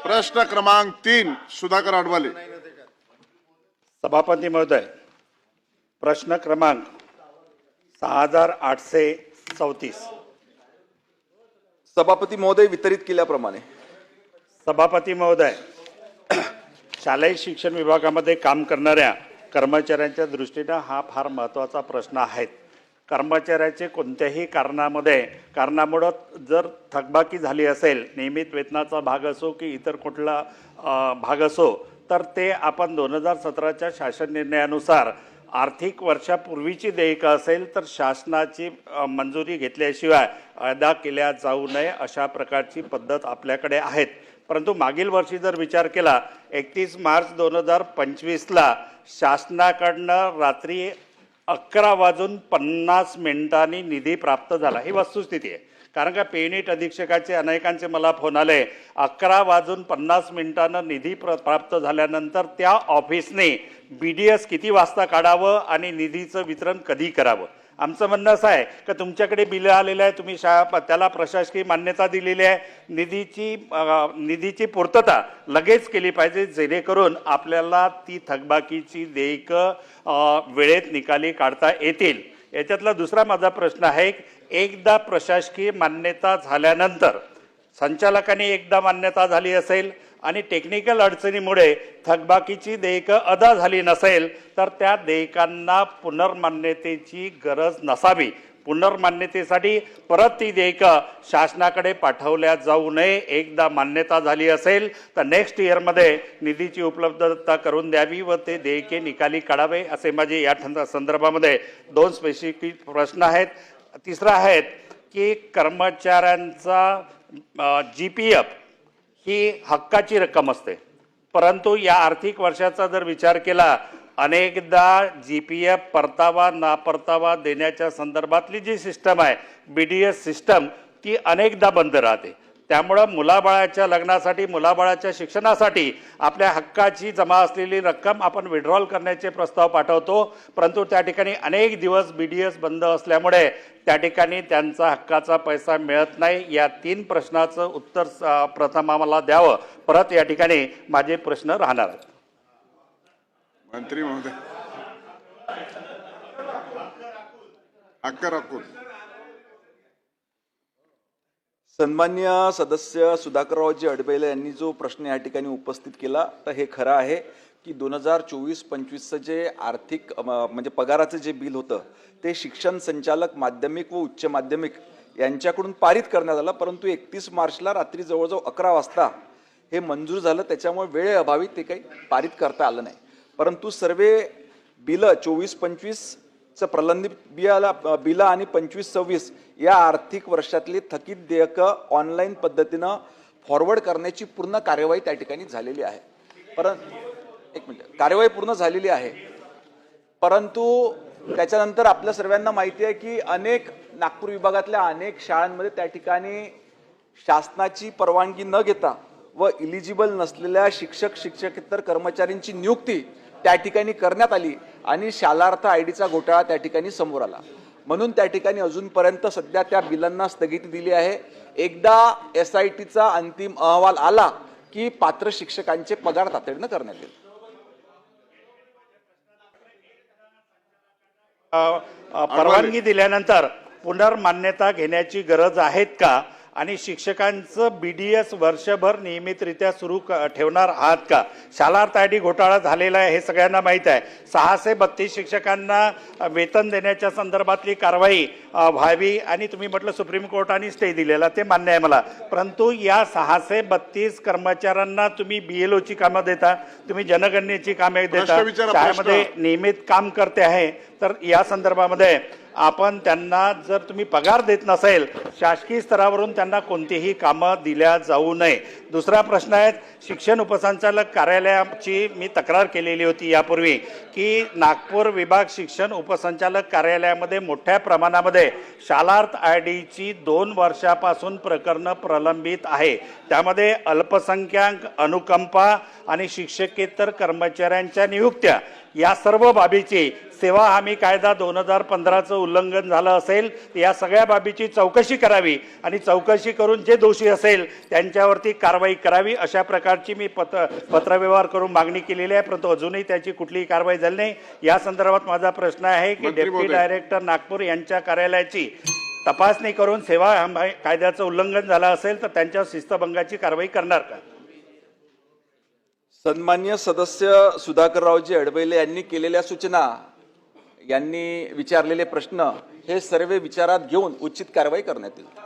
प्रश्न क्रमांक 3 सुधाकर आडवाले. सभापती महोदय, प्रश्न क्रमांक 6834. सभापती महोदय, वितरित केल्याप्रमाणे. सभापती महोदय, शालेय शिक्षण विभागामध्ये काम करणाऱ्या कर्मचाऱ्यांच्या दृष्टीने हा फार महत्त्वाचा प्रश्न आहे. कर्मचाऱ्याचे कोणत्याही कारणामुळे जर थकबाकी झाली असेल, नियमित वेतनाचा भाग असो की इतर कुठला भाग असो, तर ते आपण 2017च्या शासन निर्णयानुसार आर्थिक वर्षापूर्वीची देयकं असेल तर शासनाची मंजुरी घेतल्याशिवाय अदा केल्या जाऊ नये अशा प्रकारची पद्धत आपल्याकडे आहेत. परंतु मागील वर्षी जर विचार केला 31 मार्च 2025ला शासनाकडनं रात्री 11:50 निधी प्राप्त झाला. ही वस्तुस्थिती आहे. कारण का पेयुनिट अधीक्षकाचे अनेकांचे मला फोन आले, 11:50 निधी प्राप्त झाल्यानंतर त्या ऑफिसने BDS किती वाजता काढावं आणि निधीचं वितरण कधी करावं. आमचं म्हणणं असं आहे की तुमच्याकडे बिलं आलेलं आहे, तुम्ही त्याला प्रशासकीय मान्यता दिलेली आहे, निधीची पूर्तता लगेच केली पाहिजे, जेणेकरून आपल्याला ती थकबाकीची देयकं वेळेत निकाली काढता येतील. याच्यातला दुसरा माझा प्रश्न आहे, एकदा प्रशासकीय मान्यता झाल्यानंतर संचालकांनी एकदा मान्यता झाली असेल आणि टेक्निकल अडचणीमुळे थकबाकीची देयकं अदा झाली नसेल तर त्या देयकांना पुनर्मान्यतेची गरज नसावी. पुनर्मान्यतेसाठी परत ती देयकं शासनाकडे पाठवल्या जाऊ नये. एकदा मान्यता झाली असेल तर नेक्स्ट इयरमध्ये निधीची उपलब्धता करून द्यावी व ते देयके निकाली काढावे, असे माझे या संदर्भामध्ये 2 स्पेसिफिक प्रश्न आहेत. तिसरा आहे की कर्मचाऱ्यांचा GPF ही हक्काची रक्कम असते, परंतु या आर्थिक वर्षाचा जर विचार केला अनेकदा GPF परतावा नापरतावा देण्याच्या संदर्भातली जी सिस्टम आहे BDS सिस्टम ती अनेकदा बंद राहते. त्यामुळं मुलाबाळाच्या लग्नासाठी मुलाबाळाच्या शिक्षणासाठी आपल्या हक्काची जमा असलेली रक्कम आपण विड्रॉल करण्याचे प्रस्ताव पाठवतो, परंतु त्या ठिकाणी अनेक दिवस BDS बंद असल्यामुळे त्या ठिकाणी त्यांचा हक्काचा पैसा मिळत नाही. या 3 प्रश्नाचं उत्तर प्रथम आम्हाला द्यावं. परत या ठिकाणी माझे प्रश्न राहणार आहेत. मंत्री महोदय हक्क राखून. सन्मान्य सदस्य सुधाकररावजी अडबेले यांनी जो प्रश्न या ठिकाणी उपस्थित केला तर हे खरं आहे की 2024-25चं जे आर्थिक म्हणजे पगाराचं जे बिल होतं ते शिक्षण संचालक माध्यमिक व उच्च माध्यमिक यांच्याकडून पारित करण्यात आलं, परंतु 31 मार्चला रात्री जवळजवळ 11 वाजता हे मंजूर झालं. त्याच्यामुळे वेळेअभावी ते काही पारित करता आलं नाही. परंतु सर्व बिलं 24-25चं प्रलंबित बिलं आणि 25-26 या आर्थिक वर्षातली थकीत देयकं ऑनलाईन पद्धतीनं फॉरवर्ड करण्याची पूर्ण कार्यवाही त्या ठिकाणी झालेली आहे. कार्यवाही पूर्ण झालेली आहे. परंतु त्याच्यानंतर आपल्या सर्वांना माहिती आहे की अनेक नागपूर विभागातल्या अनेक शाळांमध्ये त्या ठिकाणी शासनाची परवानगी न घेता व इलिजिबल नसलेल्या शिक्षक शिक्षकेतर कर्मचाऱ्यांची नियुक्ती त्या ठिकाणी करण्यात आली आणि शालार्थ IDचा घोटाळा त्या ठिकाणी समोर आला. म्हणून त्या ठिकाणी अजूनपर्यंत सध्या त्या बिलांना स्थगिती दिली आहे. एकदा SITचा अंतिम अहवाल आला की पात्र शिक्षकांचे पगार तातडीनं करण्यात येईल. परवानगी दिल्यानंतर पुनर्मान्यता घेण्याची गरज आहेत का आणि शिक्षकांचं BDS वर्षभर नियमितरित्या सुरू ठेवणार आहात का? शालार्थ ID घोटाळा झालेला आहे हे सगळ्यांना माहीत आहे. 632 शिक्षकांना वेतन देण्याच्या संदर्भातली कारवाई व्हावी आणि तुम्ही म्हटलं सुप्रीम कोर्टाने स्टे दिलेला, ते मान्य आहे मला. परंतु या 632 कर्मचाऱ्यांना तुम्ही BLOची कामं देता, तुम्ही जनगणनेची कामे देता, शाळेमध्ये नियमित काम करते आहे, तर या संदर्भामध्ये आपण त्यांना जर तुम्ही पगार देत नसेल शासकीय स्तरावरून त्यांना कोणतीही कामं दिल्या जाऊ नये. दुसरा प्रश्न आहे, शिक्षण उपसंचालक कार्यालयाची मी तक्रार केलेली होती यापूर्वी की नागपूर विभाग शिक्षण उपसंचालक कार्यालयामध्ये मोठ्या प्रमाणामध्ये शालार्थ IDची 2 वर्षापासून प्रकरणं प्रलंबित आहे. त्यामध्ये अल्पसंख्याक अनुकंपा आणि शिक्षकेतर कर्मचाऱ्यांच्या नियुक्त्या या सर्व बाबीची सेवा हमी कायदा 2015चं उल्लंघन झालं असेल या सगळ्या बाबीची चौकशी करावी आणि चौकशी करून जे दोषी असेल त्यांच्यावरती कारवाई कारवाई करावी अशा प्रकारची मी पत्रव्यवहार करून मागणी केलेली आहे, परंतु अजूनही त्याची कुठलीही कारवाई झाली नाही. या संदर्भात माझा प्रश्न आहे की मंत्री डेप्युटी महोदय. डायरेक्टर नागपूर यांच्या कार्यालयाची तपासणी करून सेवा हमी कायद्याचं उल्लंघन झालं असेल तर त्यांच्यावर शिस्तभंगाची कारवाई करणार का? सन्मान्य सदस्य सुधाकररावजी अडबैले यांनी केलेल्या सूचना, यांनी विचारलेले प्रश्न हे सर्व विचारात घेऊन उचित कारवाई करण्यात येईल.